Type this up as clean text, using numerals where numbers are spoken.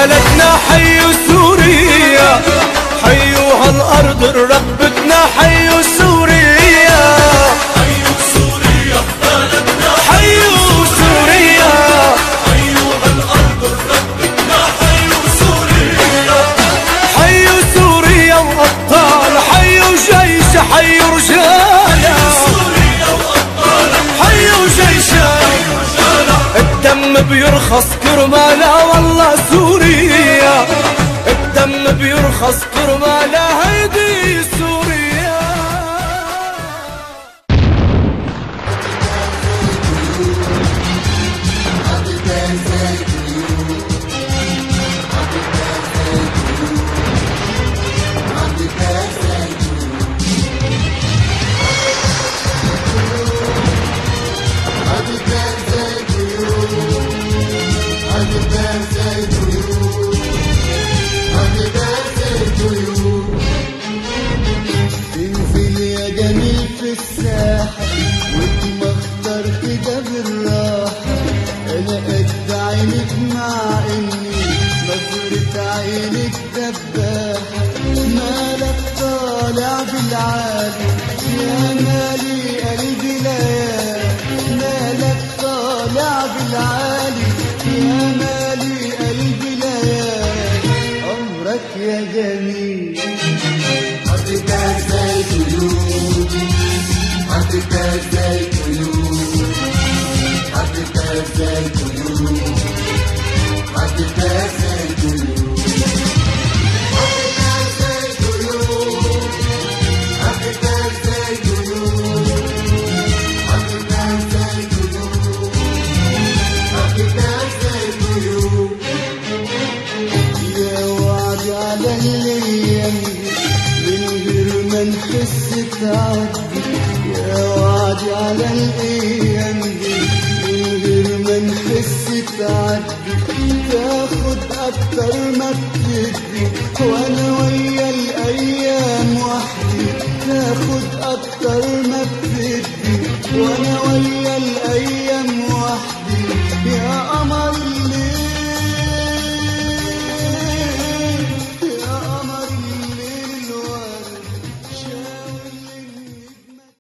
بلدنا حيوا سوريا، حيوا هالأرض ربتنا، حيوا سوريا، حيوا سوريا بلدنا، حيوا سوريا، حيوا هالأرض ربتنا، حيوا سوريا، حيوا سوريا وأبطال، حيوا جيش، حيوا رجالة، سوريا وأبطالها، حيوا جيشها، الدم بيرخص كرمالها والله سوريا، الدم بيرخص كرمالها هيدي سوريا. انزل يا جميل في الساحة واتمخطر كده بالراحة، انا قد عينك مع اني نظرة عينك دباحة، مالك طالع بالعالي يا مالي قلبي ليالي، مالك طالع بالعالي يا مالي قلبي ليالي، عمرك يا جميل حطيتها زي قلوب، حطيتها زي قلوب، حطيتها زي قلوب، حطيتها زي قلوب، حطيتها زي قلوب، حطيتها زي قلوب، حطيتها زي قلوب، حطيتها زي قلوب. يا وعد على الايام من غير ما نحس تعدي، يا وعد على الايام دي من غير ما نحس تعدي، تاخد اكتر ما بتدي وانا ويا الايام وحدي، تاخد اكتر ما بتدي وانا ويا الايام